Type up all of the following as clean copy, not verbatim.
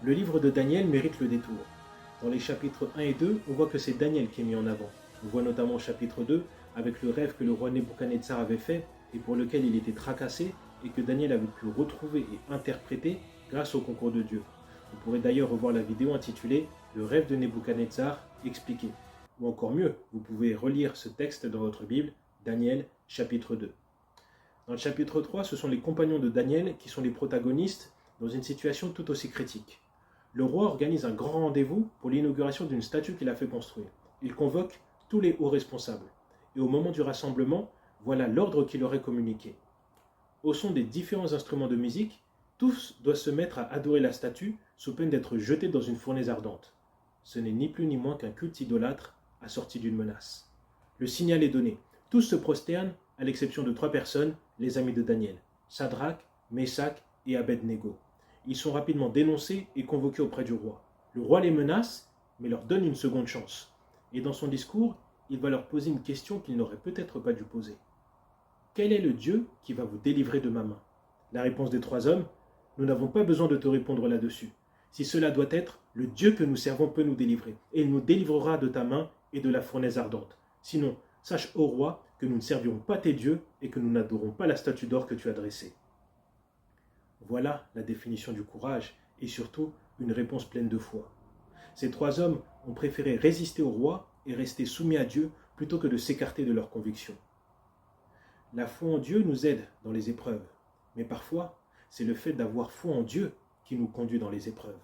Le livre de Daniel mérite le détour. Dans les chapitres 1 et 2, on voit que c'est Daniel qui est mis en avant. On voit notamment au chapitre 2, avec le rêve que le roi Nebuchadnezzar avait fait et pour lequel il était tracassé et que Daniel avait pu retrouver et interpréter grâce au concours de Dieu. Vous pourrez d'ailleurs revoir la vidéo intitulée « Le rêve de Nebuchadnezzar expliqué ». Ou encore mieux, vous pouvez relire ce texte dans votre Bible, Daniel chapitre 2. Dans le chapitre 3, ce sont les compagnons de Daniel qui sont les protagonistes dans une situation tout aussi critique. Le roi organise un grand rendez-vous pour l'inauguration d'une statue qu'il a fait construire. Il convoque tous les hauts responsables. Et au moment du rassemblement, voilà l'ordre qu'il leur est communiqué. Au son des différents instruments de musique, tous doivent se mettre à adorer la statue sous peine d'être jetés dans une fournaise ardente. Ce n'est ni plus ni moins qu'un culte idolâtre assorti d'une menace. Le signal est donné. Tous se prosternent, à l'exception de 3 personnes, les amis de Daniel, Shadrach, Meshach et Abed-Nego. Ils sont rapidement dénoncés et convoqués auprès du roi. Le roi les menace, mais leur donne une seconde chance. Et dans son discours, il va leur poser une question qu'il n'aurait peut-être pas dû poser. Quel est le Dieu qui va vous délivrer de ma main? La réponse des 3 hommes, nous n'avons pas besoin de te répondre là-dessus. Si cela doit être, le Dieu que nous servons peut nous délivrer, et il nous délivrera de ta main et de la fournaise ardente. Sinon, sache, ô roi, que nous ne servirons pas tes dieux et que nous n'adorons pas la statue d'or que tu as dressée. Voilà la définition du courage et surtout une réponse pleine de foi. Ces 3 hommes ont préféré résister au roi et rester soumis à Dieu plutôt que de s'écarter de leurs convictions. La foi en Dieu nous aide dans les épreuves, mais parfois, c'est le fait d'avoir foi en Dieu qui nous conduit dans les épreuves.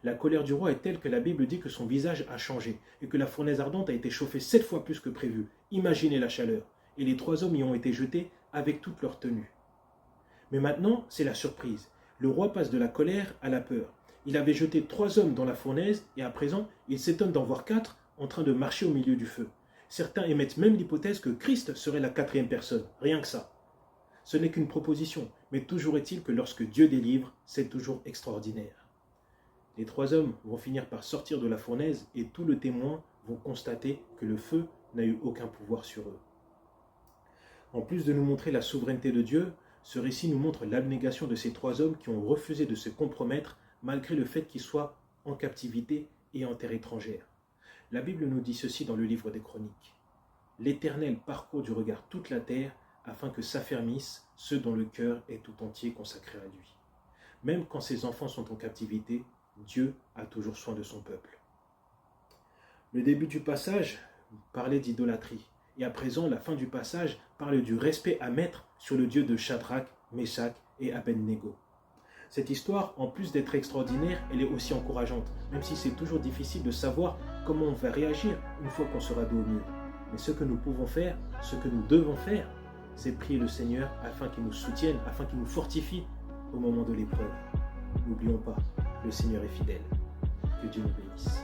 La colère du roi est telle que la Bible dit que son visage a changé et que la fournaise ardente a été chauffée 7 fois plus que prévu. Imaginez la chaleur. Et les 3 hommes y ont été jetés avec toute leur tenue. Mais maintenant, c'est la surprise. Le roi passe de la colère à la peur. Il avait jeté 3 hommes dans la fournaise et à présent, il s'étonne d'en voir 4 en train de marcher au milieu du feu. Certains émettent même l'hypothèse que Christ serait la 4e personne. Rien que ça. Ce n'est qu'une proposition, mais toujours est-il que lorsque Dieu délivre, c'est toujours extraordinaire. Les 3 hommes vont finir par sortir de la fournaise et tout le témoin vont constater que le feu n'a eu aucun pouvoir sur eux. En plus de nous montrer la souveraineté de Dieu, ce récit nous montre l'abnégation de ces 3 hommes qui ont refusé de se compromettre malgré le fait qu'ils soient en captivité et en terre étrangère. La Bible nous dit ceci dans le livre des Chroniques. L'Éternel parcourt du regard toute la terre afin que s'affermissent ceux dont le cœur est tout entier consacré à lui. Même quand ses enfants sont en captivité, Dieu a toujours soin de son peuple. Le début du passage parlait d'idolâtrie. Et à présent, la fin du passage parle du respect à mettre sur le Dieu de Shadrach, Meshach et Abed-Nego. Cette histoire, en plus d'être extraordinaire, elle est aussi encourageante, même si c'est toujours difficile de savoir comment on va réagir une fois qu'on sera dos au mur. Mais ce que nous pouvons faire, ce que nous devons faire, c'est prier le Seigneur afin qu'il nous soutienne, afin qu'il nous fortifie au moment de l'épreuve. N'oublions pas, le Seigneur est fidèle. Que Dieu nous bénisse.